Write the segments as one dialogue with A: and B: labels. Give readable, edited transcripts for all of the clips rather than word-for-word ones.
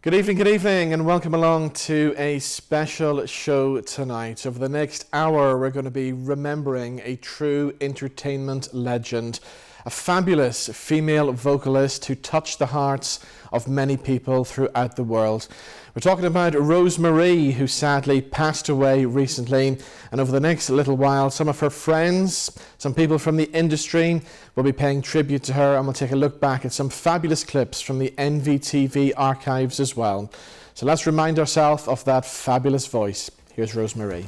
A: Good evening, and welcome along to a special show tonight. Over the next hour, we're going to be remembering a true entertainment legend, a fabulous female vocalist who touched the hearts of many people throughout the world. We're talking about Rosemary, who sadly passed away recently, and over the next little while, some of her friends, some people from the industry will be paying tribute to her, and we'll take a look back at some fabulous clips from the NVTV archives as well. So let's remind ourselves of that fabulous voice. Here's Rosemary.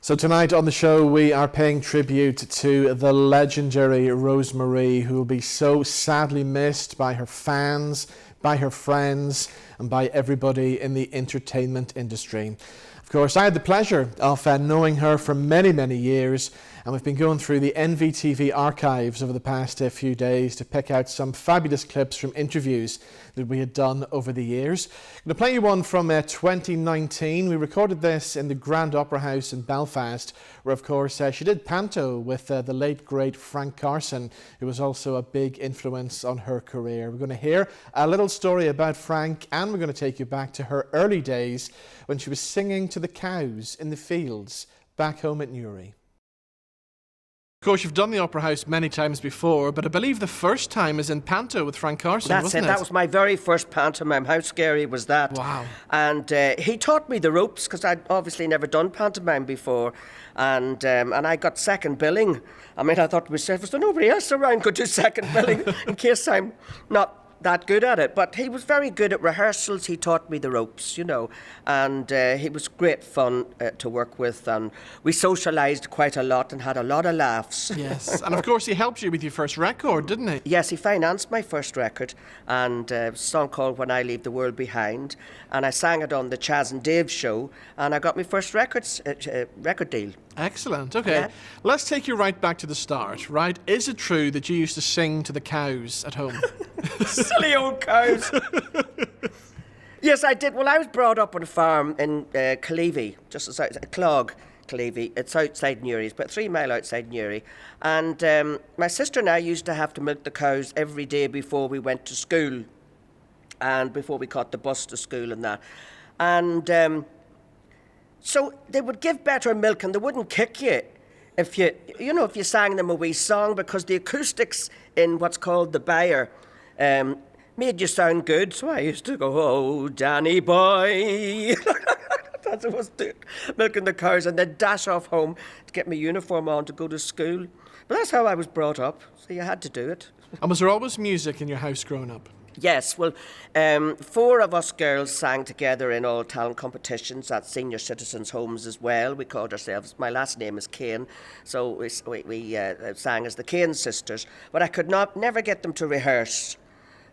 A: So tonight on the show, we are paying tribute to the legendary Rosemary, who will be so sadly missed by her fans, by her friends, and by everybody in the entertainment industry. Of course, I had the pleasure of knowing her for many, many years, and we've been going through the NVTV archives over the past few days to pick out some fabulous clips from interviews that we had done over the years. I'm going to play you one from 2019. We recorded this in the Grand Opera House in Belfast, where of course she did panto with the late great Frank Carson, who was also a big influence on her career. We're going to hear a little story about Frank, and we're going to take you back to her early days when she was singing to the cows in the fields back home at Newry. Of course, you've done the Opera House many times before, but I believe the first time is in panto with Frank Carson, wasn't it?
B: That was my very first pantomime. How scary was that?
A: Wow.
B: And he taught me the ropes, because I'd obviously never done pantomime before. And I got second billing. I mean, I thought to myself, was there nobody else around could do second billing in case I'm not that good at it? But he was very good at rehearsals. He taught me the ropes, you know, and he was great fun to work with, and we socialised quite a lot and had a lot of laughs.
A: Yes, and of course he helped you with your first record, didn't he?
B: Yes, he financed my first record, and a song called When I Leave the World Behind, and I sang it on the Chaz and Dave show, and I got my first record deal.
A: Excellent. Okay,
B: Yeah.
A: Let's take you right back to the start, right? Is it true that you used to sing to the cows at home?
B: Silly old cows. Yes, I did. Well, I was brought up on a farm in Clevey, just outside Clog, Clevey. It's outside Newry, it's about 3 miles outside Newry. And my sister and I used to have to milk the cows every day before we went to school, and before we caught the bus to school and that. And so they would give better milk, and they wouldn't kick you if you sang them a wee song, because the acoustics in what's called the byre made you sound good. So I used to go, "Oh, Danny boy." That's what I was doing, milking the cows, and then dash off home to get my uniform on to go to school. But that's how I was brought up, so you had to do it.
A: And was there always music in your house growing up?
B: Yes, well, 4 of us girls sang together in all talent competitions at senior citizens' homes as well. We called ourselves, my last name is Kane, so we sang as the Kane sisters. But I could never get them to rehearse.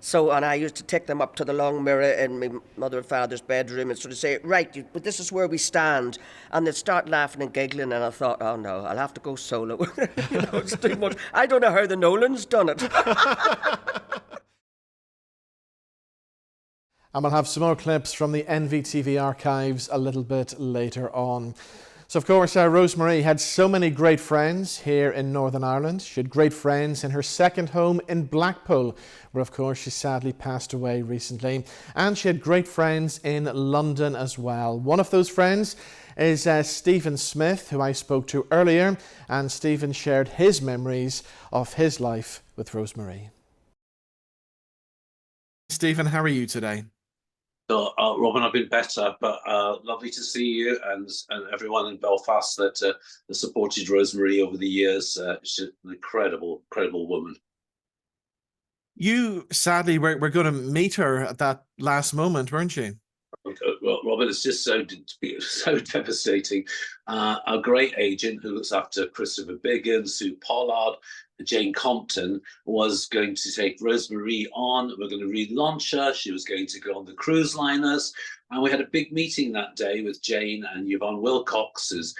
B: So, and I used to take them up to the long mirror in my mother and father's bedroom and sort of say, "Right, but this is where we stand." And they'd start laughing and giggling, and I thought, oh no, I'll have to go solo. It's too much. I don't know how the Nolans done it.
A: And we'll have some more clips from the NVTV archives a little bit later on. So of course, Rosemary had so many great friends here in Northern Ireland. She had great friends in her second home in Blackpool, where of course she sadly passed away recently. And she had great friends in London as well. One of those friends is Stephen Smith, who I spoke to earlier, and Stephen shared his memories of his life with Rosemary. Stephen, how are you today?
C: So, Robin, I've been better, but lovely to see you and everyone in Belfast that supported Rosemary over the years. She's an incredible, incredible woman.
A: You sadly were going to meet her at that last moment, weren't you?
C: Well, Robin, it's just so devastating. A great agent who looks after Christopher Biggin, Sue Pollard, Jane Compton was going to take Rosemary on. We're going to relaunch her. She was going to go on the cruise liners. And we had a big meeting that day with Jane and Yvonne Wilcox, who's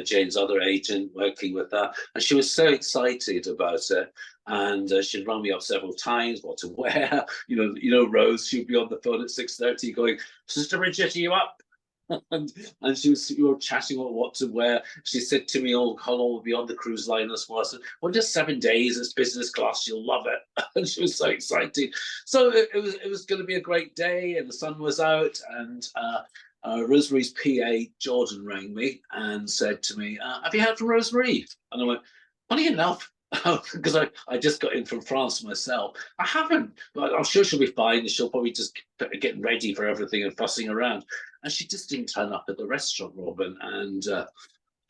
C: Jane's other agent, working with her. And she was so excited about it. And she'd rung me up several times, what to wear. Rose, she'd be on the phone at 6:30 going, Sister Bridget, are you up? and you were chatting about what to wear. She said to me, "Oh, how long will be on the cruise liners for?" I said, "Well, just 7 days. It's business class. You'll love it." And she was so excited. So it was going to be a great day, and the sun was out. And Rosemary's PA Jordan rang me and said to me, "Have you heard from Rosemary?" And I went, "Funny enough." Because I just got in from France myself. I haven't, but I'm sure she'll be fine. She'll probably just get ready for everything and fussing around. And she just didn't turn up at the restaurant, Robin. And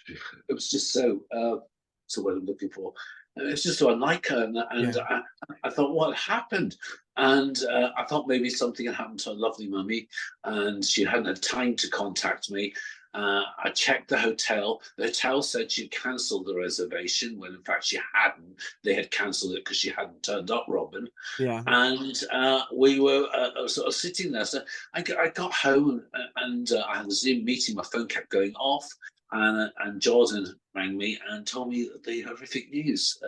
C: it was just so what I'm looking for. It's just so unlike her. And
A: Yeah.
C: I thought, what happened? And I thought maybe something had happened to her lovely mummy, and she hadn't had time to contact me. I checked the hotel. The hotel said she'd cancelled the reservation when in fact she hadn't. They had cancelled it because she hadn't turned up, Robin.
A: Yeah.
C: And we were sort of sitting there. So I got home and I had a Zoom meeting. My phone kept going off. And Jordan rang me and told me the horrific news.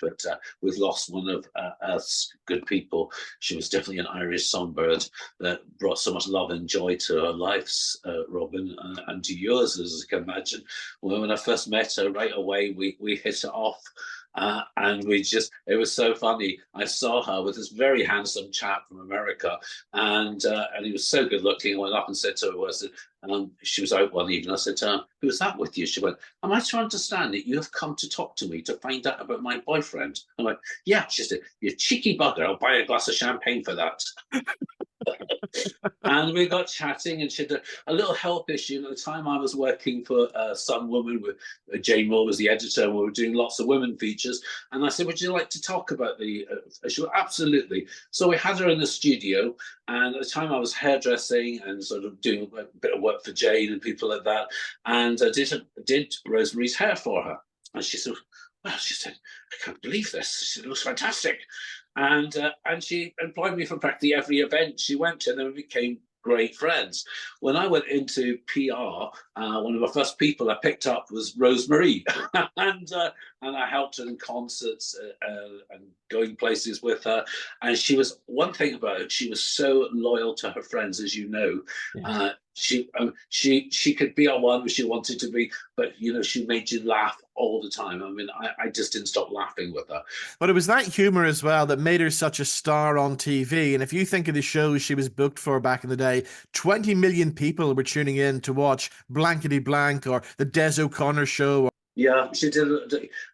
C: But we've lost one of Earth's good people. She was definitely an Irish songbird that brought so much love and joy to our lives, Robin, and to yours, as you can imagine. When I first met her, right away, we hit it off. And it was so funny. I saw her with this very handsome chap from America, and he was so good looking. I went up and said to her, she was out one evening. I said to her, "Who's that with you?" She went, "Am I to understand that you have come to talk to me to find out about my boyfriend?" I went, "Yeah." She said, "You cheeky bugger, I'll buy a glass of champagne for that." And we got chatting, and she had a little health issue. At the time, I was working for Sun Woman with Jane Moore was the editor, and we were doing lots of women features. And I said, "Would you like to talk about the?" She went, "Absolutely." So we had her in the studio, and at the time, I was hairdressing and sort of doing a bit of work for Jane and people like that. And I did Rosemary's hair for her, and she said, "Well," she said, "I can't believe this." She said, "It looks fantastic." And she employed me for practically every event she went to, and then we became great friends. When I went into PR, one of the first people I picked up was Rosemary, and I helped her in concerts and going places with her. And she was one thing about it; she was so loyal to her friends, as you know.
A: Yeah.
C: She could be on one if she wanted to be, but she made you laugh all the time. I mean, I just didn't stop laughing with her.
A: But it was that humor as well that made her such a star on TV. And if you think of the shows she was booked for back in the day, 20 million people were tuning in to watch Blankety Blank or the Des O'Connor Show.
C: Yeah, she did,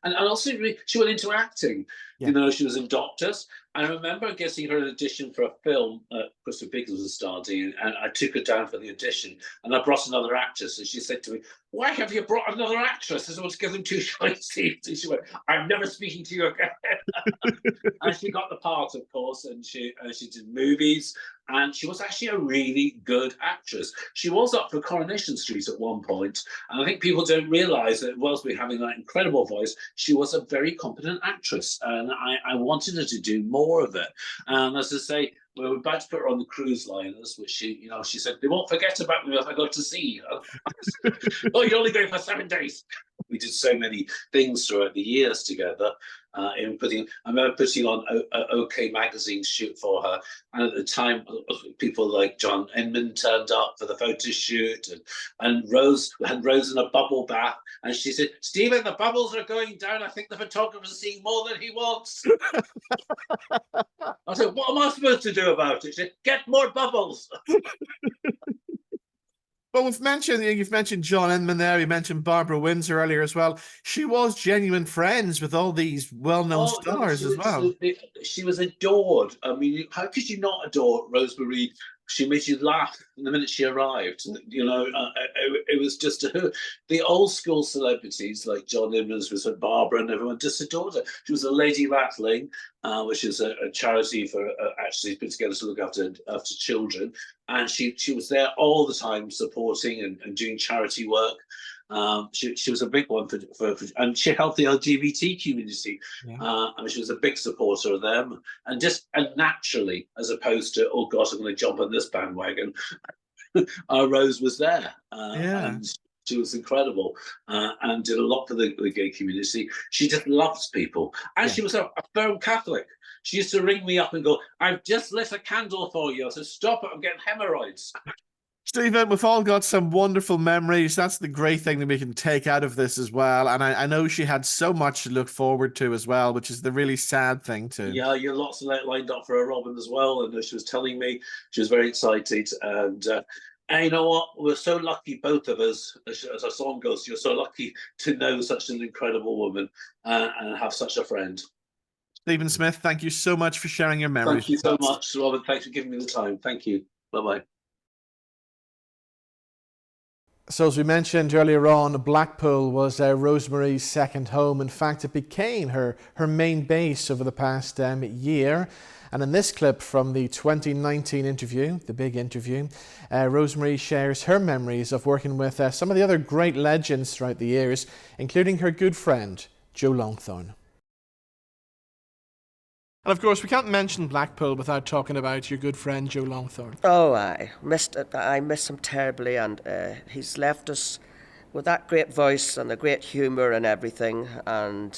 C: and also she went into acting.
A: Yeah.
C: She was in Doctors. I remember getting her an audition for a film. Christopher Biggs was starting, and I took her down for the audition. And I brought another actress, and she said to me, "Why have you brought another actress?" I said, "I want to give them two chances." And she went, "I'm never speaking to you again." And she got the part, of course, and she did movies. And she was actually a really good actress. She was up for Coronation Street at one point, and I think people don't realise that whilst we're having that incredible voice, she was a very competent actress, and I wanted her to do more of it. And as I say, we were about to put her on the cruise liners, which she said, "They won't forget about me if I go to sea." "Oh, you're only going for 7 days." We did so many things throughout the years together. I remember putting on OK Magazine's shoot for her, and at the time, people like John Inman turned up for the photo shoot, and Rose had Rose in a bubble bath, and she said, "Stephen, the bubbles are going down. I think the photographer's seeing more than he wants." I said, "What am I supposed to do about it?" She said, "Get more bubbles."
A: Well, you've mentioned John Inman there. You mentioned Barbara Windsor earlier as well. She was genuine friends with all these well-known
C: Oh, no,
A: stars as well.
C: she was adored. I mean, how could you not adore Rosemary? She made you laugh the minute she arrived. It was just the old school celebrities like John Evans was with Barbara, and everyone just adored her. She was a Lady Rattling, which is a charity for actually put together to look after children, and she was there all the time supporting and doing charity work. She was a big one and she helped the LGBT community. Yeah. And she was a big supporter of them, and naturally, as opposed to, oh gosh, I'm going to jump on this bandwagon. Rose was there, and she was incredible, and did a lot for the gay community. She just loves people, and she was a firm Catholic. She used to ring me up and go, "I've just lit a candle for you." I said, "Stop it, I'm getting hemorrhoids."
A: Stephen, we've all got some wonderful memories. That's the great thing that we can take out of this as well. And I know she had so much to look forward to as well, which is the really sad thing too.
C: Yeah, you had lots of that lined up for her, Robin, as well. And she was telling me she was very excited. And you know what? We're so lucky, both of us, as our song goes, you're so lucky to know such an incredible woman and have such a friend.
A: Stephen Smith, thank you so much for sharing your memories.
C: Thank you so much, Robin. Thanks for giving me the time. Thank you. Bye-bye.
A: So as we mentioned earlier on, Blackpool was Rosemary's second home. In fact, it became her main base over the past year. And in this clip from the 2019 interview, the big interview, Rosemary shares her memories of working with some of the other great legends throughout the years, including her good friend, Joe Longthorne. And of course, we can't mention Blackpool without talking about your good friend, Joe Longthorne.
B: Oh, I miss him terribly, and he's left us with that great voice and the great humour and everything. And,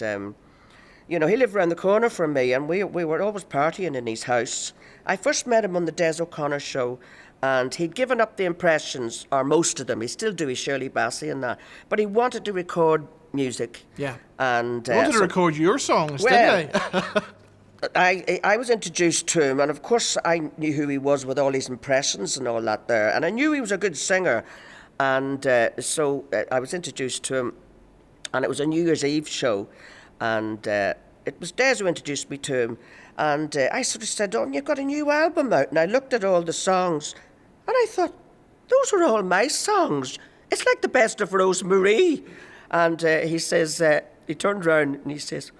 B: he lived around the corner from me, and we were always partying in his house. I first met him on the Des O'Connor show, and he'd given up the impressions, or most of them. He still do his Shirley Bassey and that. But he wanted to record music.
A: Yeah.
B: And
A: he wanted to record your songs, didn't he?
B: I was introduced to him, and of course I knew who he was with all his impressions and all that there, and I knew he was a good singer, and so I was introduced to him, and it was a New Year's Eve show, and it was Des who introduced me to him, and I sort of said, "Oh, you've got a new album out," and I looked at all the songs, and I thought, those are all my songs. It's like the best of Rosemary. And he says, he turned around and he says,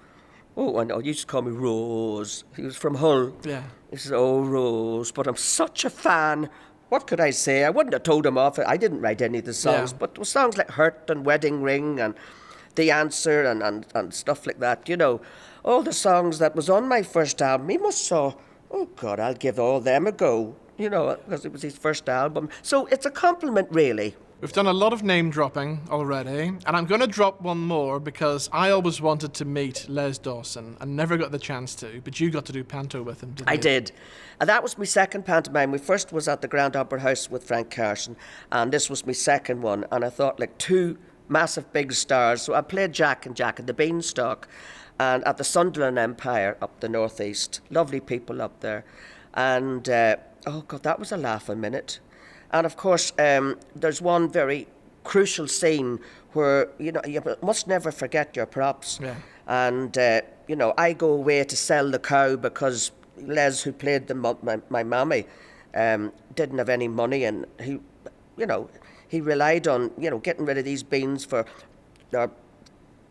B: "Oh, I know, you used to call me Rose." He was from Hull. Yeah. He says, "Oh, Rose, but I'm such a fan." What could I say? I wouldn't have told him off. I didn't write any of the songs, but there were songs like Hurt and Wedding Ring and The Answer and stuff like that, All the songs that was on my first album, he must saw, oh, God, I'll give all them a go, because it was his first album. So it's a compliment, really.
A: We've done a lot of name dropping already, and I'm going to drop one more because I always wanted to meet Les Dawson and never got the chance to, but you got to do panto with him, didn't you?
B: I did. And that was my second pantomime. My first was at the Grand Opera House with Frank Carson, and this was my second one, and I thought, like, two massive big stars. So I played Jack and the Beanstalk, and at the Sunderland Empire up the northeast. Lovely people up there. And, oh God, that was a laughing minute. And of course, there's one very crucial scene where, you must never forget your props. Yeah. And, I go away to sell the cow because Les, who played my mammy, didn't have any money, and he relied on, getting rid of these beans or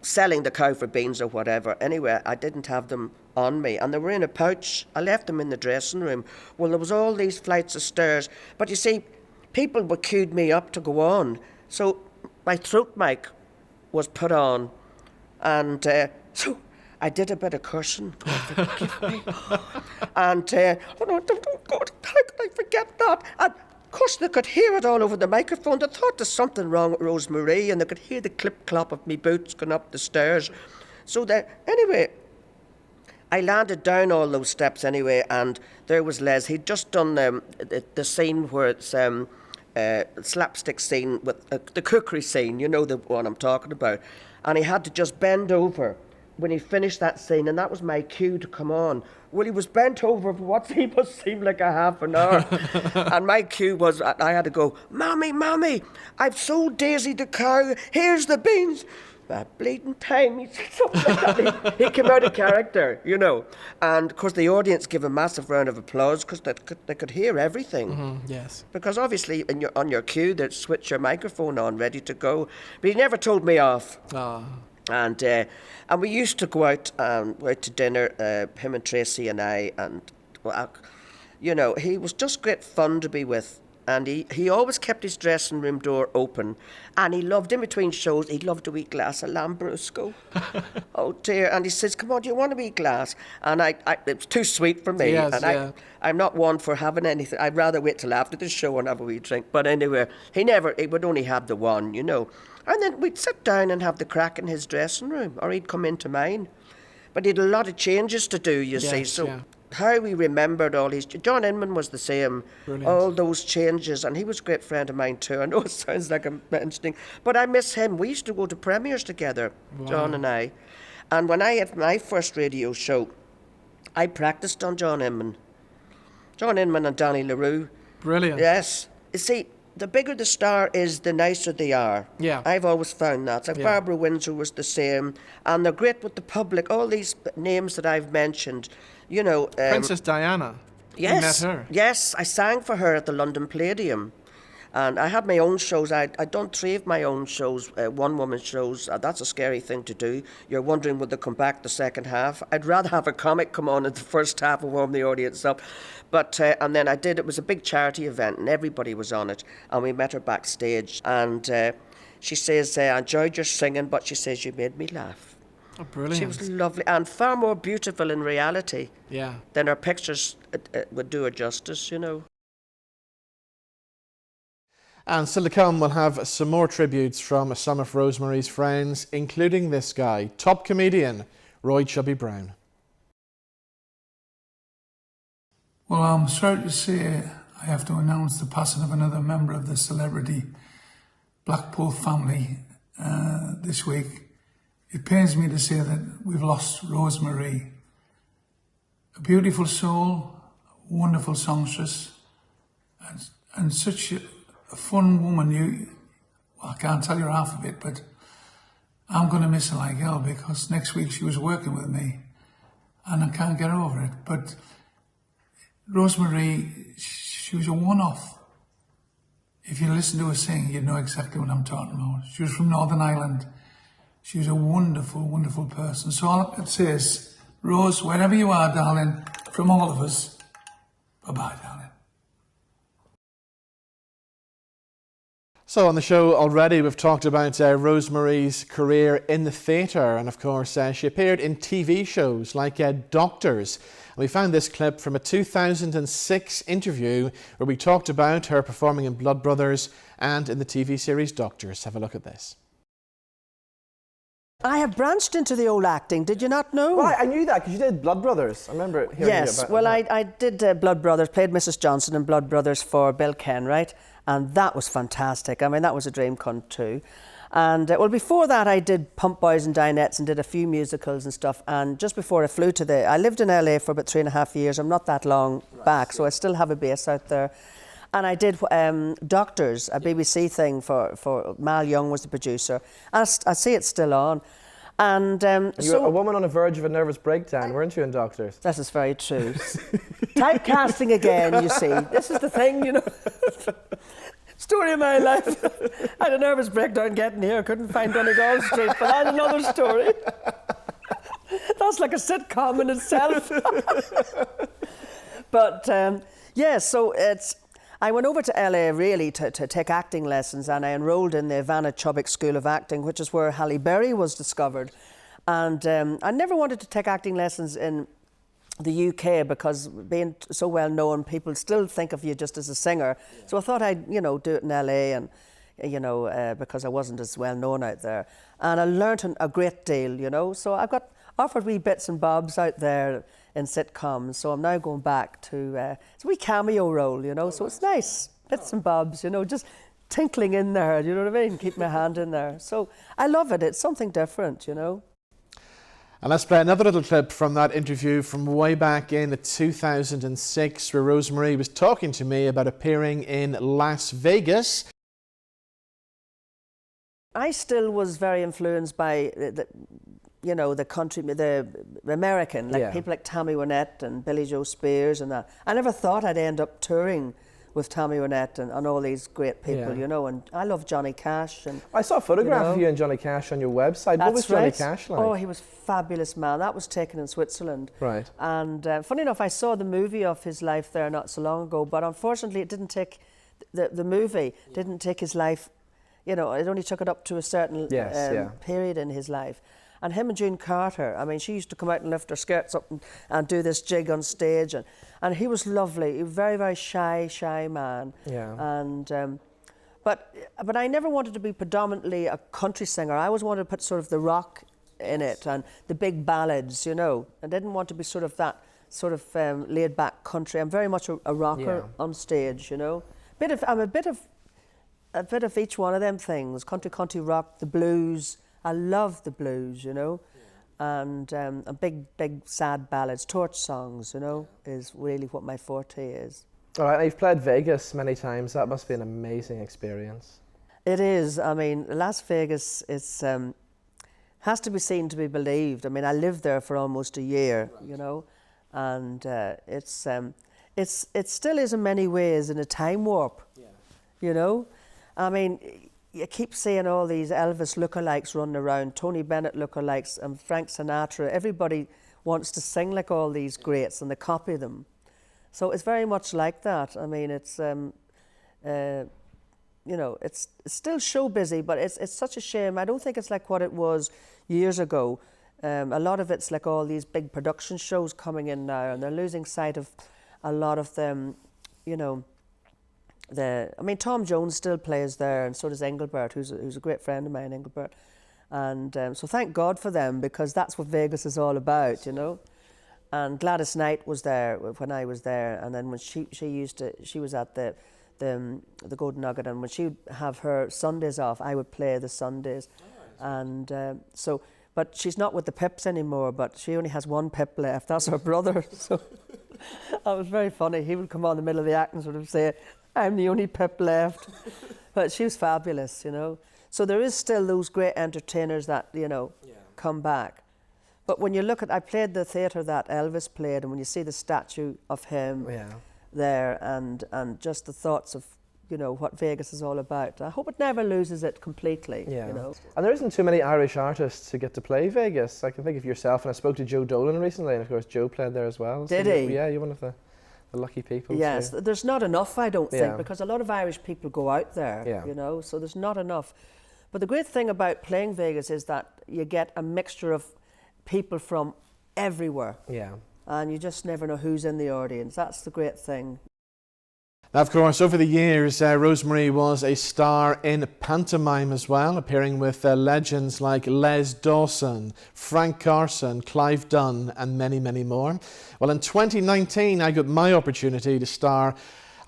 B: selling the cow for beans or whatever. Anyway, I didn't have them on me, and they were in a pouch. I left them in the dressing room. Well, there was all these flights of stairs, but you see, people were queued me up to go on. So my throat mic was put on, and so I did a bit of cursing. God, forgive me. And, oh no, God, how could I forget that? And of course they could hear it all over the microphone. They thought there's something wrong with Rosemary, and they could hear the clip-clop of me boots going up the stairs. So anyway, I landed down all those steps anyway, and there was Les. He'd just done the scene where it's slapstick scene with the cookery scene, the one I'm talking about. And he had to just bend over when he finished that scene, and that was my cue to come on. Well, he was bent over for what must seem like a half an hour. And my cue was, I had to go, Mommy, Mommy, I've sold Daisy the cow, here's the beans. That bleeding time, he said something like that. He came out of character, you know. And, of course, the audience gave a massive round of applause because they could hear everything.
A: Mm-hmm, yes.
B: Because, obviously, on your cue, they'd switch your microphone on, ready to go. But he never told me off.
A: Oh.
B: And we used to go out to dinner, him and Tracy and I, and, well, you know, he was just great fun to be with. And he always kept his dressing room door open. And he loved, in between shows, he loved a wee glass of Lambrusco. Oh, dear. And he says, come on, do you want a wee glass? And it was too sweet for me.
A: Yes,
B: and
A: yeah.
B: I'm not one for having anything. I'd rather wait till after the show and have a wee drink. But anyway, he would only have the one, you know. And then we'd sit down and have the crack in his dressing room, or he'd come into mine. But he had a lot of changes to do, you see. So
A: yeah.
B: How we remembered all his... John Inman was the same.
A: Brilliant.
B: All those changes, and he was a great friend of mine too. I know it sounds like I'm mentioning, but I miss him. We used to go to premieres together,
A: Wow.
B: John and I. And when I had my first radio show, I practiced on John Inman. John Inman and Danny LaRue.
A: Brilliant.
B: Yes. You see, the bigger the star is, the nicer they are.
A: Yeah.
B: I've always found that. Like
A: Yeah.
B: Barbara Windsor was the same. And they're great with the public. All these names that I've mentioned, you know...
A: Princess Diana.
B: Yes.
A: You met her.
B: Yes, I sang for her at the London Palladium. And I had my own shows. I'd done 3 of my own shows, one-woman shows. That's a scary thing to do. You're wondering, would they come back the second half? I'd rather have a comic come on in the first half and warm the audience up. But and then it was a big charity event, and everybody was on it. And we met her backstage. And she says, I enjoyed your singing, but she says, you made me laugh.
A: Oh, brilliant.
B: She was lovely and far more beautiful in reality
A: Yeah.
B: than her pictures would do her justice, you know.
A: And still to come, we'll have some more tributes from some of Rosemary's friends, including this guy, top comedian Roy Chubby Brown.
D: Well, I'm sorry to say I have to announce the passing of another member of the celebrity Blackpool family this week. It pains me to say that we've lost Rosemary, a beautiful soul, wonderful songstress, and such a fun woman. I can't tell you half of it, but I'm going to miss her like hell because next week she was working with me and I can't get over it. But Rosemary, she was a one-off. If you listen to her sing, you'd know exactly what I'm talking about. She was from Northern Ireland. She was a wonderful, wonderful person. So all I can say is, Rose, wherever you are, darling, from all of us, bye-bye, darling.
A: So on the show already, we've talked about Rosemary's career in the theatre, and of course she appeared in TV shows like Doctors. And we found this clip from a 2006 interview where we talked about her performing in Blood Brothers and in the TV series Doctors. Have a look at this.
E: I have branched into the old acting. Did you not know?
F: Well, I knew that because you did Blood Brothers. I remember hearing
E: Yes,
F: about
E: well,
F: that.
E: I did Blood Brothers, played Mrs. Johnson in Blood Brothers for Bill Kenwright, and that was fantastic. I mean, that was a dream come true. And well, before that, I did Pump Boys and Dinettes and did a few musicals and stuff. And just before I flew to I lived in LA for about 3.5 years. I'm not that long back, so I still have a base out there. And I did Doctors, a BBC thing for Mal Young was the producer. And I see it's still on. And
F: You were a woman on the verge of a nervous breakdown, weren't you, in Doctors?
E: That is very true. Typecasting again, you see. This is the thing, you know. Story of my life. I had a nervous breakdown getting here. Couldn't find Donegal Street, but I had another story. That's like a sitcom in itself. But yeah, so I went over to LA really to take acting lessons, and I enrolled in the Ivana Chubbuck School of Acting, which is where Halle Berry was discovered. And I never wanted to take acting lessons in the UK because being so well known, people still think of you just as a singer. Yeah. So I thought I'd, do it in LA, and because I wasn't as well known out there. And I learnt a great deal, So I got offered wee bits and bobs out there in sitcoms. So I'm now going back to it's a wee cameo role, so it's nice. Bits and bobs, just tinkling in there, you know what I mean? Keep my hand in there. So I love it. It's something different,
A: And let's play another little clip from that interview from way back in 2006, where Rosemary was talking to me about appearing in Las Vegas.
E: I still was very influenced by the country, the American, like people like Tammy Wynette and Billy Joe Spears and that. I never thought I'd end up touring with Tammy Wynette and all these great people, and I love Johnny Cash. And
F: I saw a photograph of you and Johnny Cash on your website. What was Johnny Cash like?
E: Oh, he was a fabulous man. That was taken in Switzerland.
F: Right.
E: And funny enough, I saw the movie of his life there not so long ago, but unfortunately it didn't take, the movie didn't take his life, it only took it up to a certain period in his life. And him and June Carter, I mean, she used to come out and lift her skirts up and do this jig on stage. And he was lovely. He was a very, very shy man.
F: Yeah.
E: And, but I never wanted to be predominantly a country singer. I always wanted to put sort of the rock in it and the big ballads, I didn't want to be sort of that sort of laid-back country. I'm very much a rocker on stage, I'm a bit of each one of them things. Country rock, the blues. I love the blues, and big sad ballads, torch songs, is really what my forte is.
F: All right, you've played Vegas many times. That must be an amazing experience.
E: It is. I mean, Las Vegas has to be seen to be believed. I mean, I lived there for almost a year, and it still is in many ways in a time warp, I mean, you keep seeing all these Elvis lookalikes running around, Tony Bennett lookalikes, and Frank Sinatra. Everybody wants to sing like all these greats, and they copy them. So it's very much like that. I mean, it's it's still show busy, but it's such a shame. I don't think it's like what it was years ago. A lot of it's like all these big production shows coming in now, and they're losing sight of a lot of them. Tom Jones still plays there, and so does Engelbert, who's a great friend of mine, Engelbert. And so thank God for them, because that's what Vegas is all about, And Gladys Knight was there when I was there, and then when she was at the Golden Nugget, and when she would have her Sundays off, I would play the Sundays. And but she's not with the Pips anymore, but she only has one Pip left. That's her brother. So that was very funny. He would come on in the middle of the act and sort of say, I'm the only Pip left. But she was fabulous, So there is still those great entertainers that, come back. But when you look at, I played the theatre that Elvis played, and when you see the statue of him there, and just the thoughts of, what Vegas is all about, I hope it never loses it completely,
F: And there isn't too many Irish artists who get to play Vegas. I can think of yourself, and I spoke to Joe Dolan recently, and of course Joe played there as well.
E: Did he?
F: Yeah, you're one of the lucky people.
E: Yes, there's not enough, I don't think, because a lot of Irish people go out there,
F: Yeah.
E: So there's not enough. But the great thing about playing Vegas is that you get a mixture of people from everywhere.
F: Yeah.
E: And you just never know who's in the audience. That's the great thing.
A: Now, of course, over the years, Rosemary was a star in pantomime as well, appearing with legends like Les Dawson, Frank Carson, Clive Dunn, and many, many more. Well, in 2019, I got my opportunity to star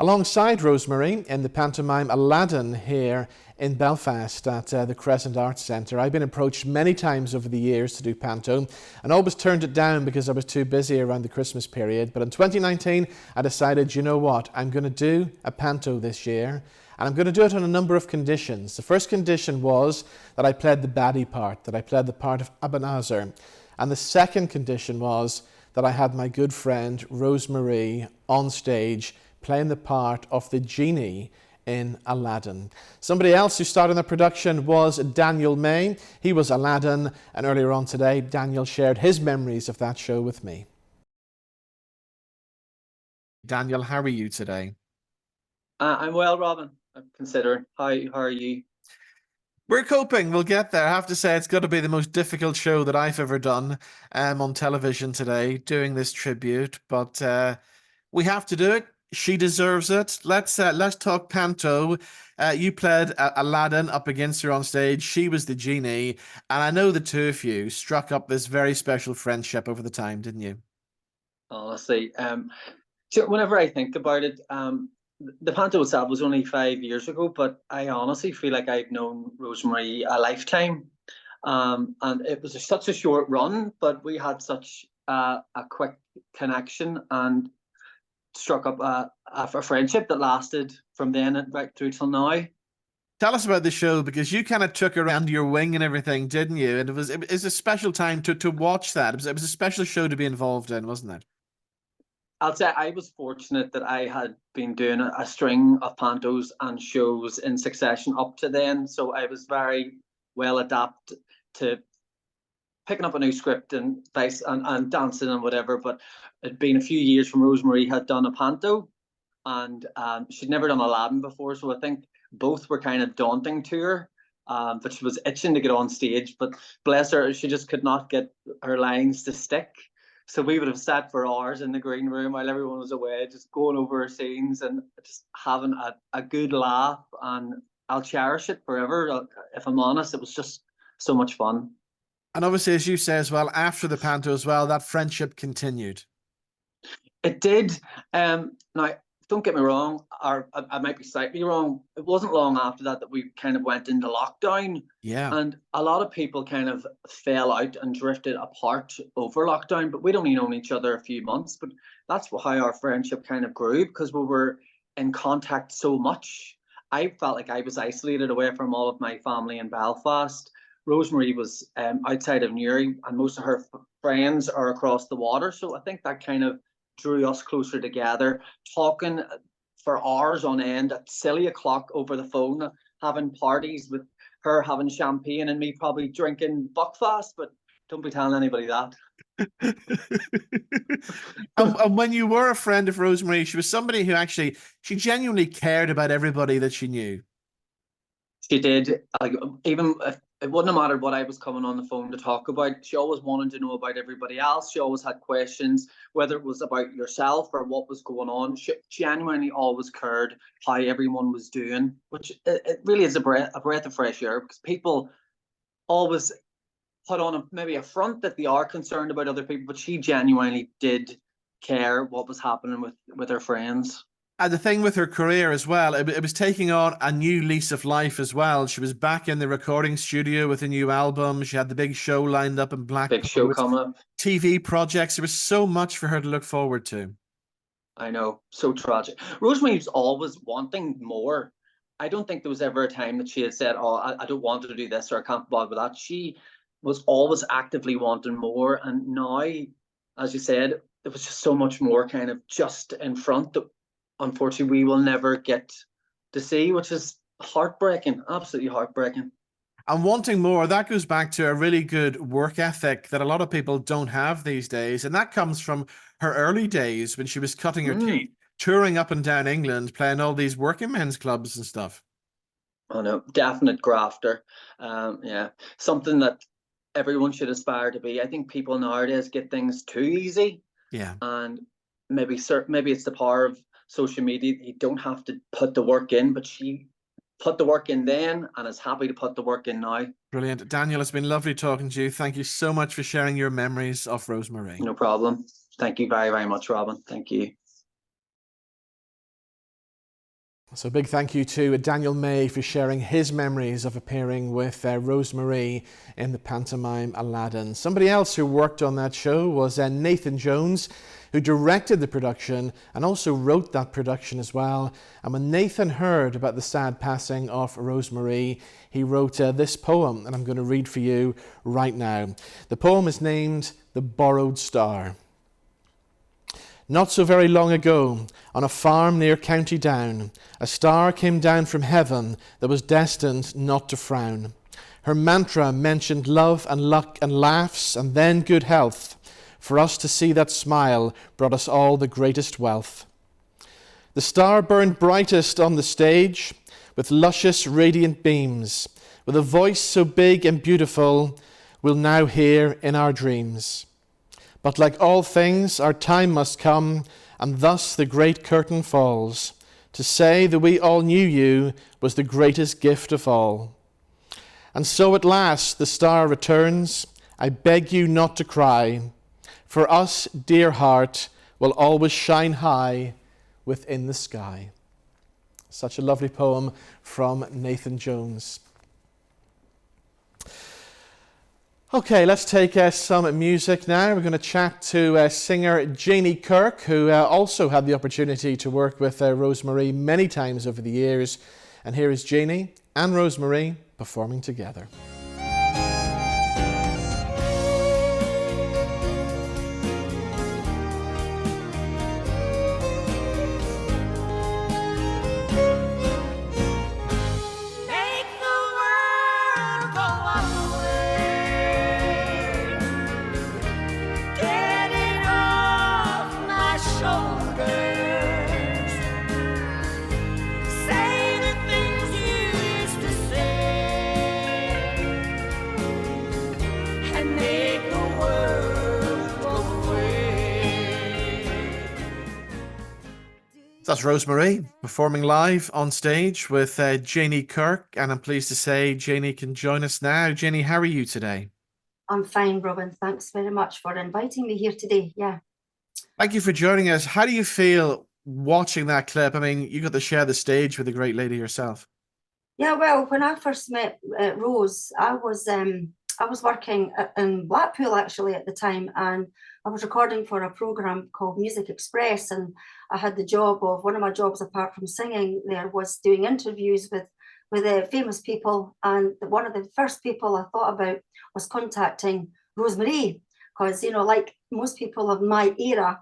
A: alongside Rosemary in the pantomime Aladdin here in Belfast at the Crescent Arts Centre. I've been approached many times over the years to do panto and always turned it down because I was too busy around the Christmas period. But in 2019, I decided, you know what, I'm going to do a panto this year, and I'm going to do it on a number of conditions. The first condition was that I played the baddie part, that I played the part of Ebenezer. And the second condition was that I had my good friend Rosemary on stage playing the part of the genie in Aladdin. Somebody else who starred in the production was Daniel May. He was Aladdin, and earlier on today, Daniel shared his memories of that show with me. Daniel, how are you today?
G: I'm well, Robin. I'm considering. How are you?
A: We're coping. We'll get there. I have to say, it's got to be the most difficult show that I've ever done on television today, doing this tribute. But we have to do it. She deserves it. Let's talk panto. You played Aladdin up against her on stage. She was the genie, and I know the two of you struck up this very special friendship over the time, didn't you?
G: Honestly, so whenever I think about it, the panto itself was only 5 years ago, but I honestly feel like I've known Rosemary a lifetime. And it was such a short run, but we had such a quick connection and struck up a friendship that lasted from then right through till now.
A: Tell us about the show, because you kind of took her under your wing and everything, didn't you? And it was a special time to watch that. It was a special show to be involved in, wasn't it?
G: I'll say I was fortunate that I had been doing a string of pantos and shows in succession up to then, so I was very well adapted to picking up a new script and dancing and whatever. But it'd been a few years from Rosemary had done a panto, and she'd never done Aladdin before, so I think both were kind of daunting to her. But she was itching to get on stage, but bless her, she just could not get her lines to stick. So we would have sat for hours in the green room while everyone was away, just going over her scenes and just having a good laugh. And I'll cherish it forever. If I'm honest, it was just so much fun.
A: And obviously, as you say as well, after the panto as well, that friendship continued.
G: It did. Now, don't get me wrong, or I might be slightly wrong. It wasn't long after that we kind of went into lockdown.
A: Yeah.
G: And a lot of people kind of fell out and drifted apart over lockdown, but we'd only known each other a few months. But that's how our friendship kind of grew, because we were in contact so much. I felt like I was isolated away from all of my family in Belfast. Rosemary was outside of Newry, and most of her friends are across the water. So I think that kind of drew us closer together, talking for hours on end at silly o'clock over the phone, having parties with her having champagne and me probably drinking Buckfast, but don't be telling anybody that.
A: And when you were a friend of Rosemary, she was somebody who actually, she genuinely cared about everybody that she knew.
G: She did. Like, even if it wouldn't have mattered what I was coming on the phone to talk about, she always wanted to know about everybody else. She always had questions, whether it was about yourself or what was going on. She genuinely always cared how everyone was doing, which it really is a breath of fresh air, because people always put on maybe a front that they are concerned about other people, but she genuinely did care what was happening with her friends.
A: And the thing with her career as well, it was taking on a new lease of life as well. She was back in the recording studio with a new album. She had the big show lined up in Blackpool.
G: Big show coming up.
A: TV projects. There was so much for her to look forward to.
G: I know, so tragic. Rosemary was always wanting more. I don't think there was ever a time that she had said, oh, I don't want to do this, or I can't bother with that. She was always actively wanting more. And now, as you said, there was just so much more kind of just in front that unfortunately we will never get to see, which is heartbreaking, absolutely heartbreaking.
A: And wanting more, that goes back to a really good work ethic that a lot of people don't have these days. And that comes from her early days when she was cutting her teeth, touring up and down England, playing all these working men's clubs and stuff.
G: Oh no, definite grafter. Yeah, something that everyone should aspire to be. I think people nowadays get things too easy.
A: Yeah.
G: And maybe it's the power of social media. You don't have to put the work in, but she put the work in then and is happy to put the work in now.
A: Brilliant. Daniel, it's been lovely talking to you. Thank you so much for sharing your memories of Rosemary.
G: No problem. Thank you very, very much, Robin. Thank you.
A: So a big thank you to Daniel May for sharing his memories of appearing with Rosemary in the pantomime Aladdin. Somebody else who worked on that show was Nathan Jones, who directed the production and also wrote that production as well. And when Nathan heard about the sad passing of Rosemary, he wrote this poem, and I'm going to read for you right now. The poem is named The Borrowed Star. Not so very long ago, on a farm near County Down, a star came down from heaven that was destined not to frown. Her mantra mentioned love and luck and laughs and then good health. For us to see that smile brought us all the greatest wealth. The star burned brightest on the stage with luscious radiant beams, with a voice so big and beautiful we'll now hear in our dreams. But like all things, our time must come, and thus the great curtain falls. To say that we all knew you was the greatest gift of all. And so at last the star returns. I beg you not to cry. For us, dear heart, will always shine high within the sky. Such a lovely poem from Nathan Jones. Okay, let's take some music now. We're going to chat to singer Janey Kirk, who also had the opportunity to work with Rosemary many times over the years. And here is Janey and Rosemary performing together. That's Rosemary performing live on stage with Janey Kirk, and I'm pleased to say Janey can join us now. Janey, how are you today?
H: I'm fine, Robin. Thanks very much for inviting me here today. Yeah.
A: Thank you for joining us. How do you feel watching that clip? I mean, you got to share the stage with a great lady yourself.
H: Yeah, well, when I first met Rose, I was working in Blackpool actually at the time, and I was recording for a program called Music Express, and I had the job of, one of my jobs apart from singing there was doing interviews with famous people, and one of the first people I thought about was contacting Rosemary, because, you know, like most people of my era,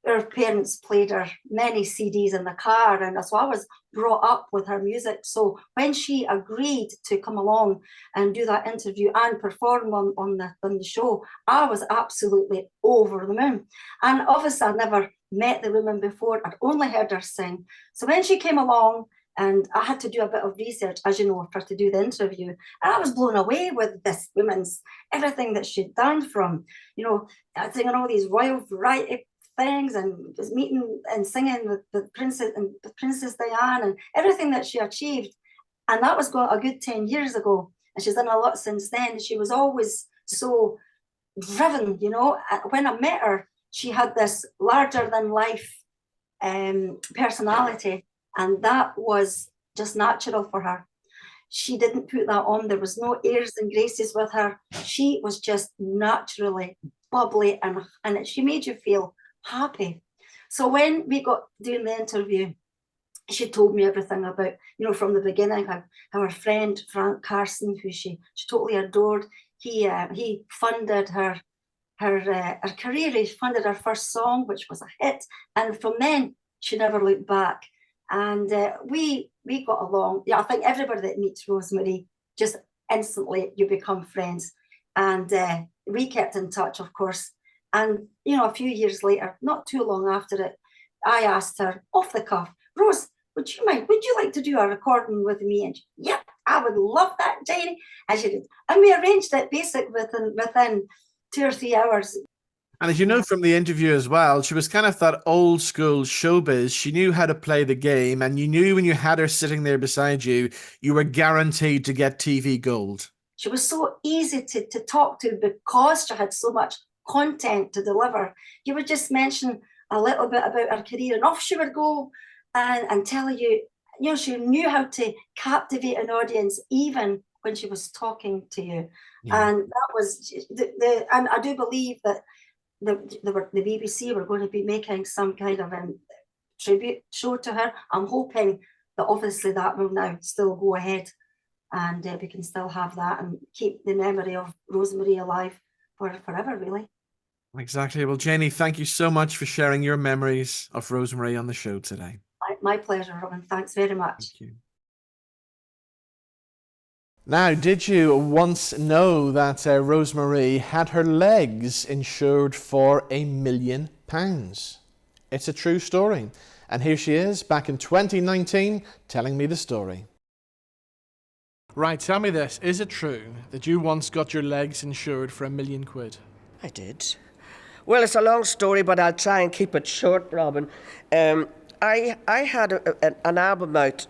H: her parents played her many CDs in the car, and so I was brought up with her music. So when she agreed to come along and do that interview and perform on the show, I was absolutely over the moon. And obviously I'd never met the woman before, I'd only heard her sing. So when she came along, and I had to do a bit of research, as you know, for her to do the interview, and I was blown away with this woman's everything that she'd done, from, you know, singing all these royal variety things, and was meeting and singing with Princess Diana, and everything that she achieved. And that was a good 10 years ago, and she's done a lot since then. She was always so driven, you know. When I met her, she had this larger than life personality, and that was just natural for her. She didn't put that on. There was no airs and graces with her. She was just naturally bubbly, and she made you feel happy. So when we got doing the interview, she told me everything about, you know, from the beginning, how her friend Frank Carson, who she totally adored, he funded her career. He funded her first song, which was a hit, and from then she never looked back. And we got along. Yeah, I think everybody that meets Rosemary, just instantly you become friends. And we kept in touch, of course. And, you know, a few years later, not too long after it, I asked her off the cuff, Rose, would you like to do a recording with me? And she, yep, I would love that, Janey. And she did. And we arranged it basically within 2 or 3 hours.
A: And as you know from the interview as well, she was kind of that old school showbiz. She knew how to play the game, and you knew when you had her sitting there beside you, you were guaranteed to get TV gold.
H: She was so easy to talk to because she had so much content to deliver. You would just mention a little bit about her career, and off she would go and tell you, you know, she knew how to captivate an audience even when she was talking to you. Yeah. And that was and I do believe that the BBC were going to be making some kind of a tribute show to her. I'm hoping that obviously that will now still go ahead, and we can still have that and keep the memory of Rosemary alive forever, really.
A: Exactly. Well, Janey, thank you so much for sharing your memories of Rosemary on the show today.
H: My pleasure, Robin. Thanks very much.
A: Thank you. Now, did you once know that Rosemary had her legs insured for £1 million? It's a true story. And here she is, back in 2019, telling me the story. Right, tell me this. Is it true that you once got your legs insured for £1 million?
B: I did. Well, it's a long story, but I'll try and keep it short, Robin. I had an album out,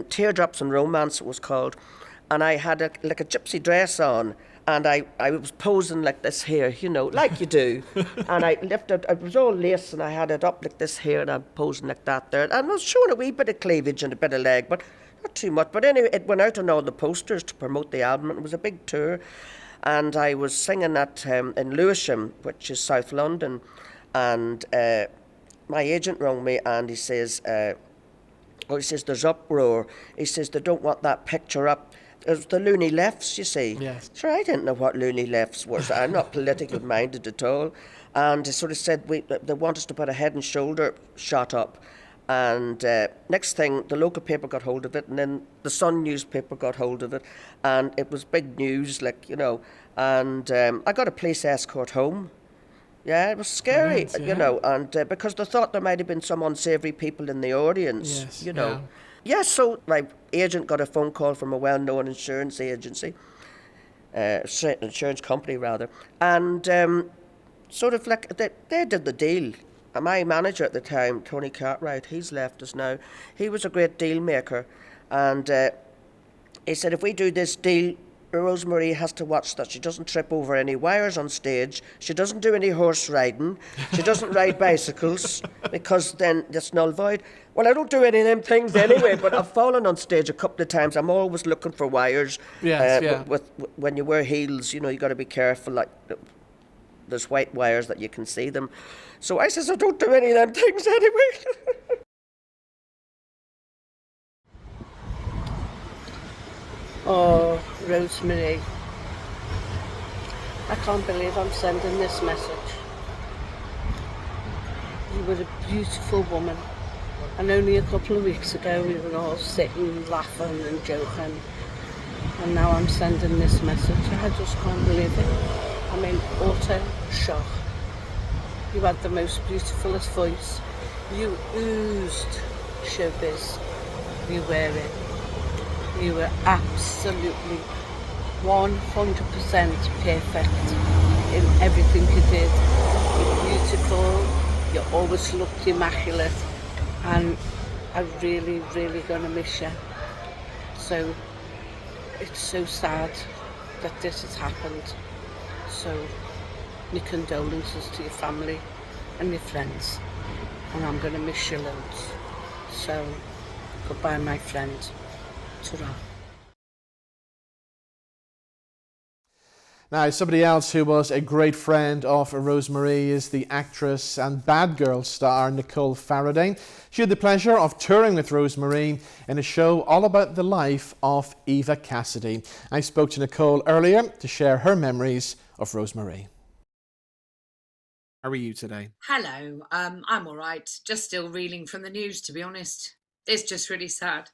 B: Teardrops and Romance it was called, and I had a gypsy dress on, and I was posing like this here, you know, like you do. And I lifted, it was all lace, and I had it up like this here, and I'm posing like that there. And I was showing a wee bit of cleavage and a bit of leg, but not too much. But anyway, it went out on all the posters to promote the album. It was a big tour. and I was singing at in Lewisham, which is South London, and my agent rang me and he says, there's uproar. He says they don't want that picture up. There's the loony lefts, you see.
A: Yes.
B: Sure, I didn't know what loony lefts was. I'm not politically minded at all. And he sort of said they want us to put a head and shoulder shot up. And next thing, the local paper got hold of it, and then the Sun newspaper got hold of it, and it was big news, like, you know. And I got a police escort home. Yeah, it was scary,
A: Brilliant, yeah.
B: you know, and because they thought there might have been some unsavoury people in the audience,
A: Yes,
B: you know. Yeah, so my agent got a phone call from a well-known insurance agency, insurance company rather, and sort of like they did the deal. And my manager at the time, Tony Cartwright, he's left us now. He was a great deal maker, and he said, if we do this deal, Rosemary has to watch that she doesn't trip over any wires on stage, she doesn't do any horse riding, she doesn't ride bicycles, because then it's null void. Well, I don't do any of them things anyway, but I've fallen on stage a couple of times. I'm always looking for wires.
A: Yes, yeah.
B: When you wear heels, you know, you got to be careful, like there's white wires that you can see them. So I says, I don't do any of them things anyway.
I: Oh, Rosemary, I can't believe I'm sending this message. You were a beautiful woman, and only a couple of weeks ago we were all sitting, laughing and joking, and now I'm sending this message. I just can't believe it. I'm in utter shock. You had the most beautifulest voice. You oozed showbiz. You were it. You were absolutely 100% perfect in everything you did. You're beautiful, you always looked immaculate, and I'm really, really gonna miss you. So, it's so sad that this has happened. So, my condolences to your family and your friends, and I'm gonna miss you loads. So, goodbye my friend. Ta-ra.
A: Now, somebody else who was a great friend of Rosemary is the actress and Bad Girl star Nicole Faraday. She had the pleasure of touring with Rosemary in a show all about the life of Eva Cassidy. I spoke to Nicole earlier to share her memories of Rosemary. How are you today?
J: Hello, I'm all right. Just still reeling from the news, to be honest. It's just really sad.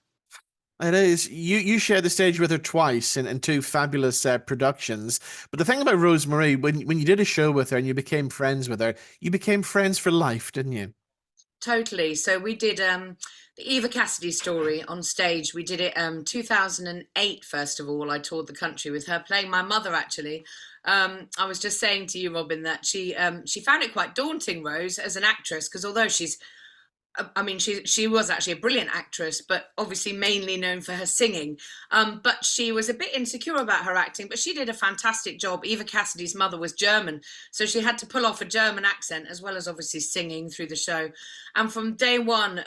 A: It is. You shared the stage with her twice in two fabulous productions. But the thing about Rosemary, when you did a show with her and you became friends with her, you became friends for life, didn't you?
J: Totally. So we did the Eva Cassidy story on stage. We did it 2008, first of all. I toured the country with her, playing my mother, actually. I was just saying to you, Robin, that she found it quite daunting, Rose, as an actress, because although she was actually a brilliant actress, but obviously mainly known for her singing. But she was a bit insecure about her acting, but she did a fantastic job. Eva Cassidy's mother was German, so she had to pull off a German accent as well as obviously singing through the show. And from day one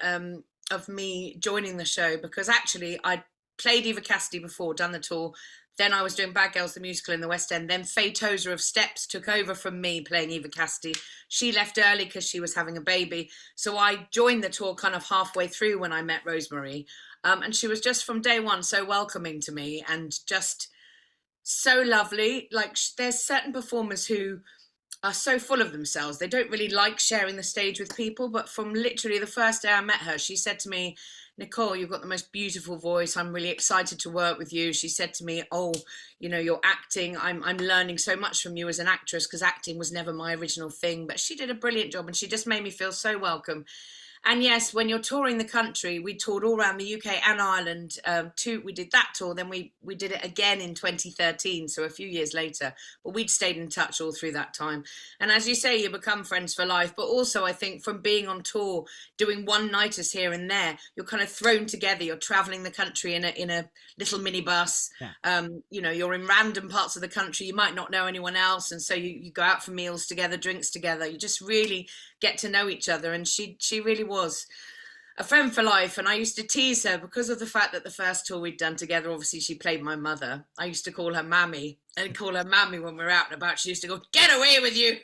J: of me joining the show, because actually I'd played Eva Cassidy before, done the tour, then I was doing Bad Girls, the musical in the West End. Then Faye Tozer of Steps took over from me playing Eva Cassidy. She left early because she was having a baby. So I joined the tour kind of halfway through when I met Rosemary. And she was just from day one so welcoming to me and just so lovely. Like there's certain performers who are so full of themselves. They don't really like sharing the stage with people. But from literally the first day I met her, she said to me, Nicole, you've got the most beautiful voice. I'm really excited to work with you. She said to me, oh, you know, you're acting. I'm learning so much from you as an actress, because acting was never my original thing. But she did a brilliant job and she just made me feel so welcome. And yes, when you're touring the country, we toured all around the UK and Ireland. We did that tour, then we did it again in 2013, so a few years later. But we'd stayed in touch all through that time. And as you say, you become friends for life. But also, I think from being on tour, doing one-nighters here and there, you're kind of thrown together. You're travelling the country in a little minibus. Yeah. You know, you're in random parts of the country. You might not know anyone else, and so you go out for meals together, drinks together. You just really get to know each other, and she really was a friend for life, and I used to tease her because of the fact that the first tour we'd done together, obviously she played my mother. I used to call her Mammy, and call her Mammy when we were out and about. She used to go, "Get away with you.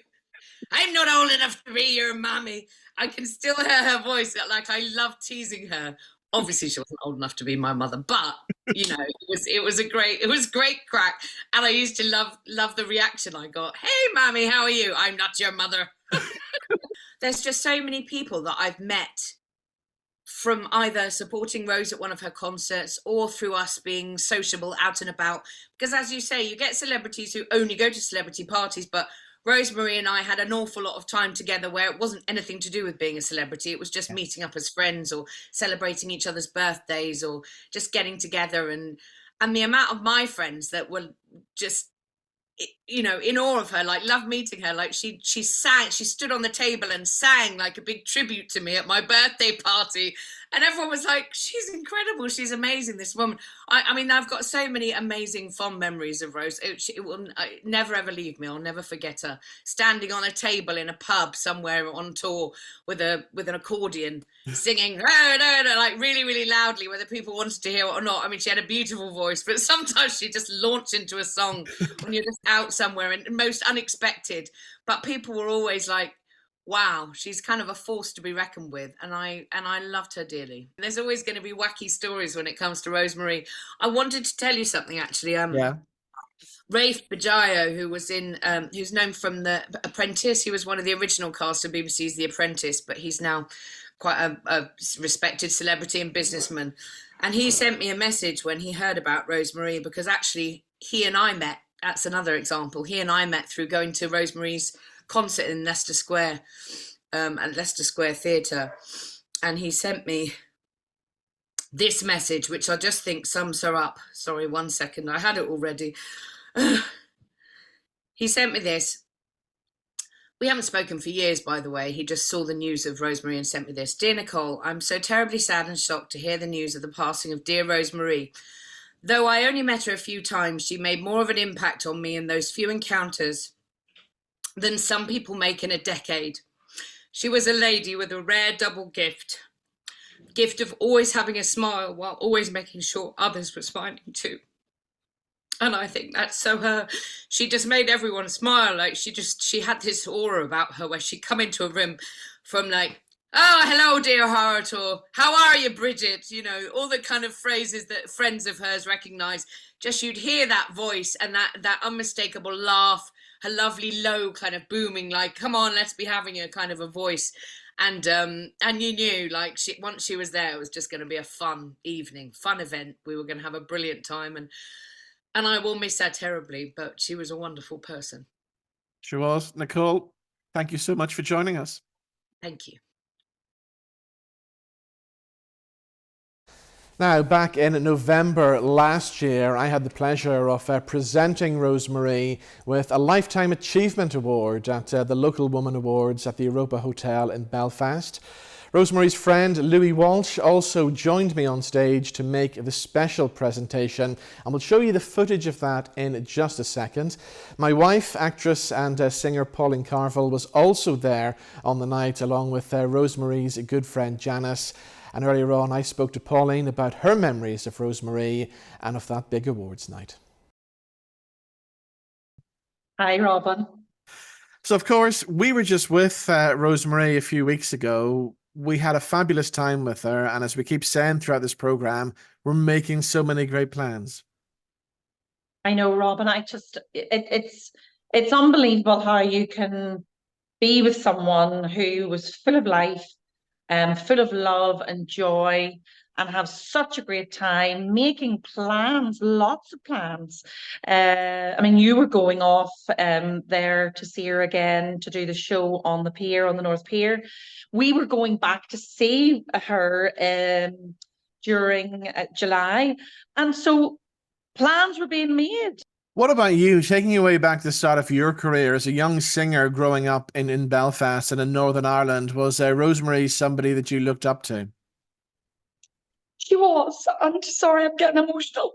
J: I'm not old enough to be your Mammy." I can still hear her voice. Like, I love teasing her. Obviously she wasn't old enough to be my mother, but you know, it was great crack. And I used to love the reaction I got. "Hey Mammy, how are you? I'm not your mother." There's just so many people that I've met from either supporting Rose at one of her concerts or through us being sociable out and about. Because as you say, you get celebrities who only go to celebrity parties, but Rosemary and I had an awful lot of time together where it wasn't anything to do with being a celebrity. It was just meeting up as friends or celebrating each other's birthdays or just getting together. And the amount of my friends that were just, you know, in awe of her, like loved meeting her. Like she sang, she stood on the table and sang like a big tribute to me at my birthday party. And everyone was like, "She's incredible. She's amazing, this woman." I mean, I've got so many amazing, fond memories of Rose. It will never, ever leave me. I'll never forget her standing on a table in a pub somewhere on tour with an accordion, singing like really, really loudly, whether people wanted to hear it or not. I mean, she had a beautiful voice, but sometimes she just launched into a song when you're just out somewhere and most unexpected. But people were always like, "Wow, she's kind of a force to be reckoned with," and I loved her dearly. There's always going to be wacky stories when it comes to Rosemary. I wanted to tell you something actually. Rafe Bajayo, who was in, who's known from The Apprentice. He was one of the original cast of BBC's The Apprentice, but he's now quite a respected celebrity and businessman. And he sent me a message when he heard about Rosemary, because actually he and I met. That's another example. He and I met through going to Rosemary's concert in Leicester Square, at Leicester Square Theatre, and he sent me this message, which I just think sums her up. Sorry, 1 second, I had it already. He sent me this. We haven't spoken for years, by the way. He just saw the news of Rosemary and sent me this. "Dear Nicole, I'm so terribly sad and shocked to hear the news of the passing of dear Rosemary. Though I only met her a few times, she made more of an impact on me in those few encounters than some people make in a decade. She was a lady with a rare double gift of always having a smile while always making sure others were smiling too. And I think that's so her. She just made everyone smile. Like she had this aura about her where she'd come into a room from like, 'Oh, hello, dear heart,' or 'How are you, Bridget?' You know, all the kind of phrases that friends of hers recognise. Just you'd hear that voice and that unmistakable laugh, her lovely low kind of booming, like, 'Come on, let's be having a kind of a voice.' And you knew, like, once she was there, it was just going to be a fun evening, fun event. We were going to have a brilliant time, and I will miss her terribly, but she was a wonderful person."
A: She was. Nicole, thank you so much for joining us.
J: Thank you.
A: Now, back in November last year, I had the pleasure of presenting Rosemary with a Lifetime Achievement Award at the Local Woman Awards at the Europa Hotel in Belfast. Rosemary's friend Louis Walsh also joined me on stage to make the special presentation, and we'll show you the footage of that in just a second. My wife, actress and singer Pauline Carville, was also there on the night, along with Rosemary's good friend Janice. And earlier on, I spoke to Pauline about her memories of Rosemary and of that big awards night.
K: Hi, Robin.
A: So, of course, we were just with Rosemary a few weeks ago. We had a fabulous time with her. And as we keep saying throughout this programme, we're making so many great plans.
K: I know, Robin. It's unbelievable how you can be with someone who was full of life, full of love and joy, and have such a great time making plans, lots of plans. I mean, you were going off there to see her again, to do the show on the pier, on the North Pier. We were going back to see her during July. And so plans were being made.
A: What about you, taking you way back to the start of your career as a young singer growing up in Belfast and in Northern Ireland? Was Rosemary somebody that you looked up to?
K: She was. I'm sorry, I'm getting emotional,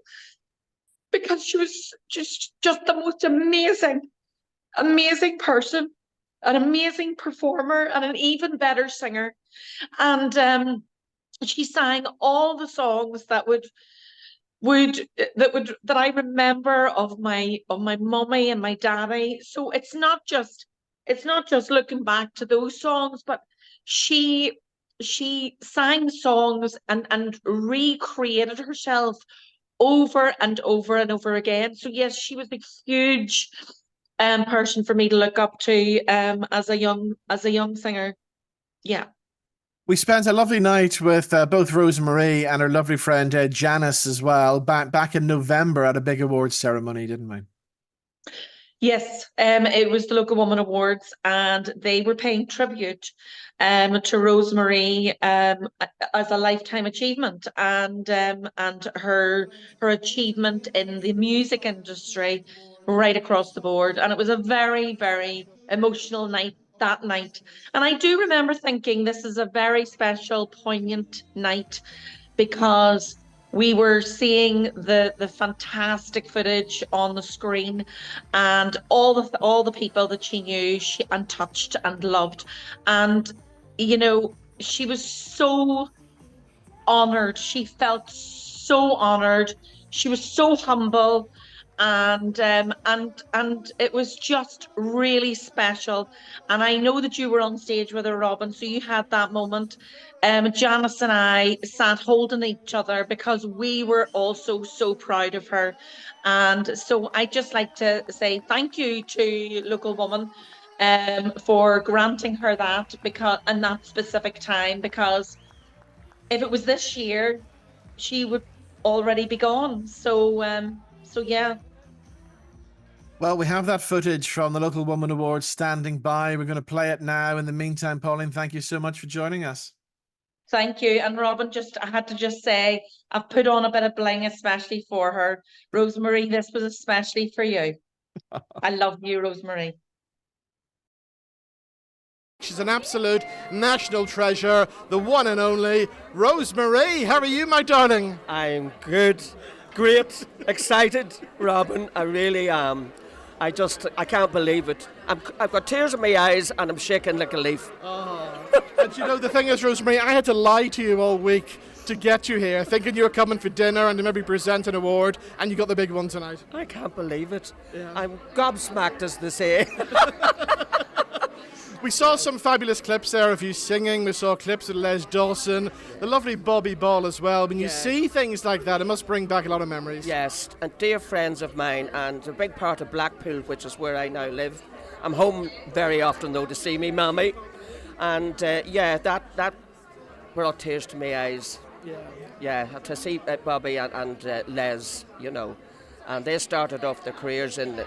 K: because she was just the most amazing person, an amazing performer, and an even better singer. And She sang all the songs that I remember of my mummy and my daddy. So it's not just looking back to those songs, but she sang songs and recreated herself over and over and over again. So yes, she was a huge person for me to look up to as a young singer. Yeah.
A: We spent a lovely night with both Rosemary and her lovely friend Janice as well, back in November at a big awards ceremony, didn't we?
K: Yes, it was the Local Woman Awards, and they were paying tribute to Rosemary as a lifetime achievement, and her achievement in the music industry right across the board. And it was a very, very emotional night that night. And I do remember thinking this is a very special, poignant night, because we were seeing the fantastic footage on the screen, and all the people that she knew and touched and loved. And you know, she was so honored. She felt so honored. She was so humble, and it was just really special. And I know that you were on stage with her, Robin, so you had that moment. Janice and I sat holding each other because we were also so proud of her. And so I'd just like to say thank you to Local Woman for granting her that, because in that specific time, because if it was this year, she would already be gone. So yeah.
A: Well, we have that footage from the Local Woman Awards standing by. We're going to play it now. In the meantime, Pauline, thank you so much for joining us.
K: Thank you. And Robin, I had to just say, I've put on a bit of bling especially for her. Rosemary, this was especially for you. I love you, Rosemary.
A: She's an absolute national treasure, the one and only Rosemary. How are you, my darling?
B: I'm good, great, excited, Robin. I really am. I can't believe it. I've got tears in my eyes and I'm shaking like a leaf.
A: Oh. And you know, the thing is, Rosemary, I had to lie to you all week to get you here, thinking you were coming for dinner and to maybe present an award, and you got the big one tonight.
B: I can't believe it. Yeah. I'm gobsmacked, as they say.
A: We saw some fabulous clips there of you singing. We saw clips of Les Dawson, the lovely Bobby Ball as well. When you see things like that, it must bring back a lot of memories.
B: Yes, and dear friends of mine, and a big part of Blackpool, which is where I now live. I'm home very often, though, to see me mammy. And that brought tears to my eyes. Yeah, to see Bobby and Les, you know. And they started off their careers in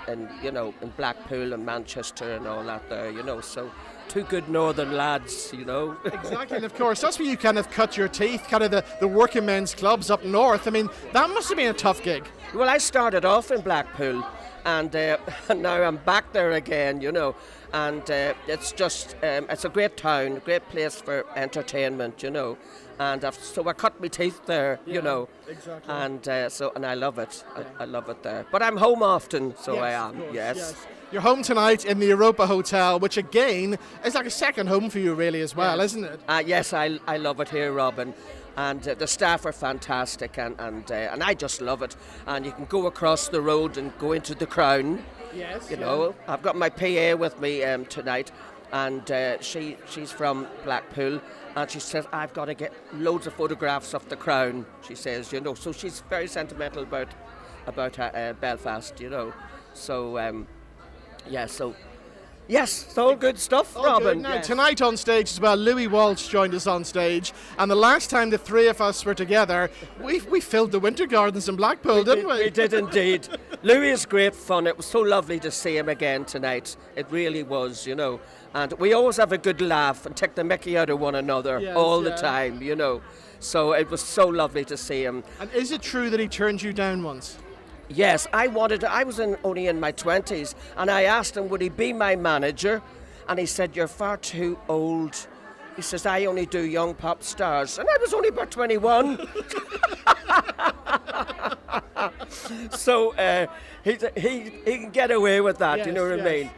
B: Blackpool and Manchester and all that there, you know. So two good northern lads, you know.
A: Exactly, and of course, that's where you kind of cut your teeth, kind of the working men's clubs up north. I mean, that must have been a tough gig.
B: Well, I started off in Blackpool, and now I'm back there again, you know. And it's just, it's a great town, a great place for entertainment, you know. And so I cut my teeth there, you know. Exactly. And and I love it. I love it there. But I'm home often, so yes, I am. Yes.
A: You're home tonight in the Europa Hotel, which again is like a second home for you, really, as well, isn't it?
B: Yes, I love it here, Robin. And the staff are fantastic, and I just love it. And you can go across the road and go into the Crown.
A: Yes.
B: You know, I've got my PA with me tonight, and she's from Blackpool. And she says, I've got to get loads of photographs of the Crown, she says, you know. So she's very sentimental about Belfast, you know. So, yes, it's all good stuff, Robin.
A: Good. Now, tonight on stage as well, Louis Walsh joined us on stage. And the last time the three of us were together, we filled the Winter Gardens in Blackpool, didn't we?
B: We did indeed. Louis is great fun. It was so lovely to see him again tonight. It really was, you know. And we always have a good laugh and take the mickey out of one another all the time, you know. So it was so lovely to see him.
A: And is it true that he turned you down once?
B: Yes, I was only in my 20s, and I asked him would he be my manager, and he said, you're far too old. He says, I only do young pop stars, and I was only about 21. So he can get away with that, you know what I mean?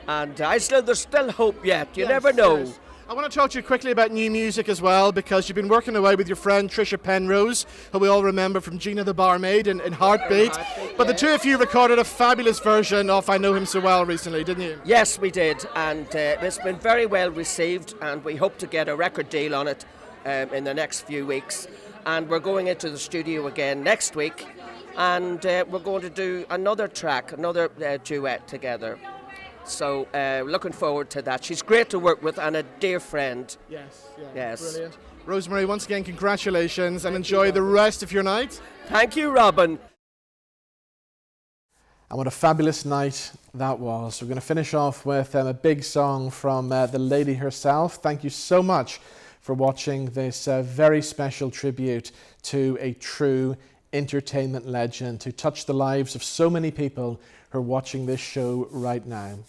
B: And there's still hope yet. You never know.
A: Yes.
L: I want to talk to you quickly about new music as well, because you've been working away with your friend Trisha Penrose, who we all remember from Gina the Barmaid and Heartbeat. But the two of you recorded a fabulous version of I Know Him So Well recently, didn't you?
B: Yes, we did, and it's been very well received, and we hope to get a record deal on it in the next few weeks. And we're going into the studio again next week, and we're going to do another track, another duet together. So looking forward to that. She's great to work with and a dear friend. Yes.
A: Brilliant.
L: Rosemary, once again, congratulations and enjoy the rest of your night.
B: Thank you, Robin.
A: And what a fabulous night that was. We're going to finish off with a big song from the lady herself. Thank you so much for watching this very special tribute to a true entertainment legend who touched the lives of so many people who are watching this show right now.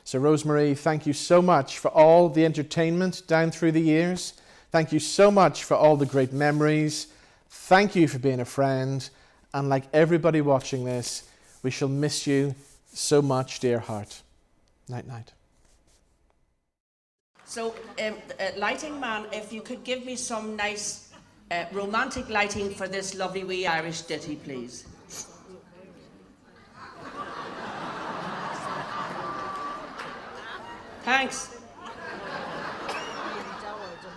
A: So Rosemary, thank you so much for all the entertainment down through the years. Thank you so much for all the great memories. Thank you for being a friend. And like everybody watching this, we shall miss you so much, dear heart. Night, night.
M: So, lighting man, if you could give me some nice romantic lighting for this lovely wee Irish ditty, please. Thanks.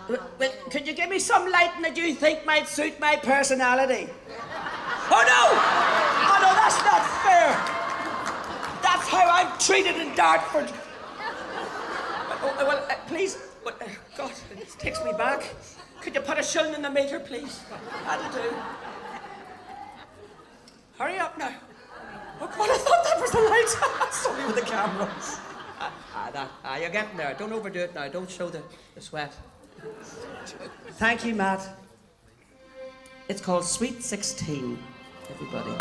M: Well, could you give me some lighting that you think might suit my personality? Oh no! Oh no, that's not fair! That's how I'm treated in Dartford. Well, please, God, it takes me back. Could you put a shilling in the meter, please? That'll do. Hurry up now. Oh God, I thought that was the light. Sorry with the camera. You're getting there. Don't overdo it now. Don't show the sweat. Thank you, Matt. It's called Sweet 16, everybody.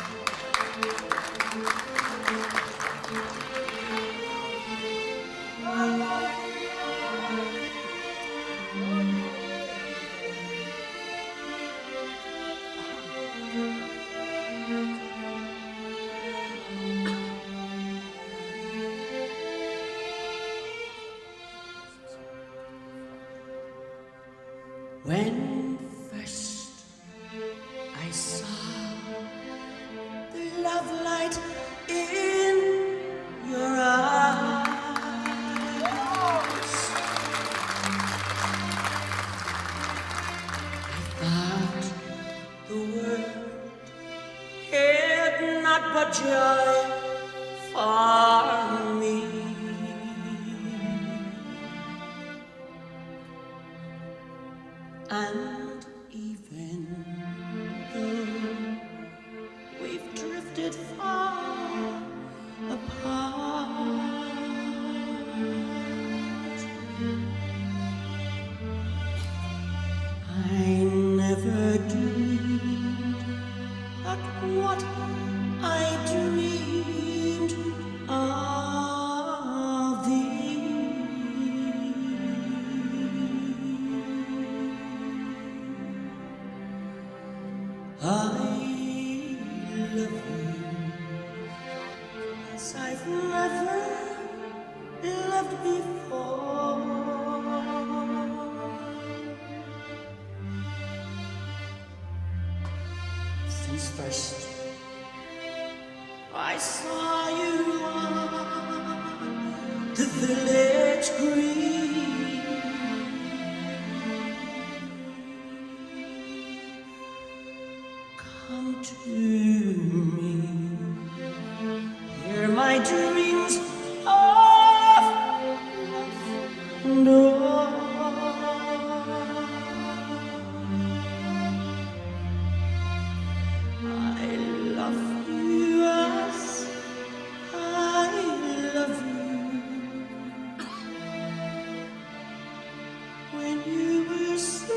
M: When first I saw the love light in your eyes, I thought the world had not but joy for me. And even though we've drifted far apart, I never dreamed that what I dreamed of thee. I love you as I've never loved before. Since first I saw you on the village green, come to me, hear my dreams of love and all. I love you as I love you when you were sweet.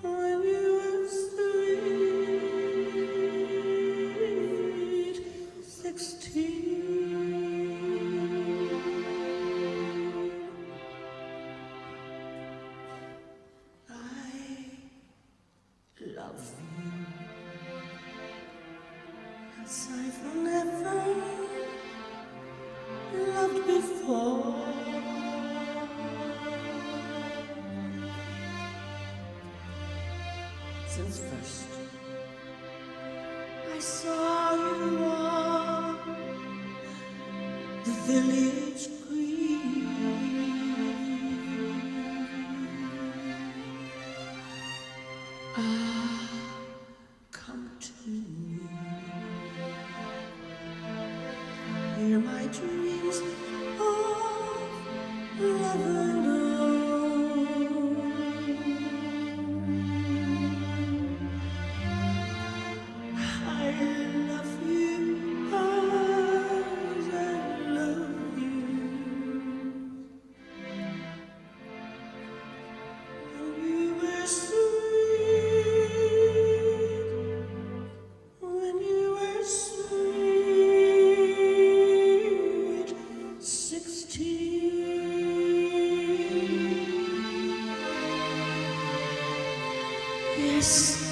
M: When you were sweet 16. I love you as I've never loved before.
N: since first I saw you on the village green. Ah, come to me. Hear my dreams of love alone. I love you as I love you. When you were sweet, when you were sweet, 16. Yes.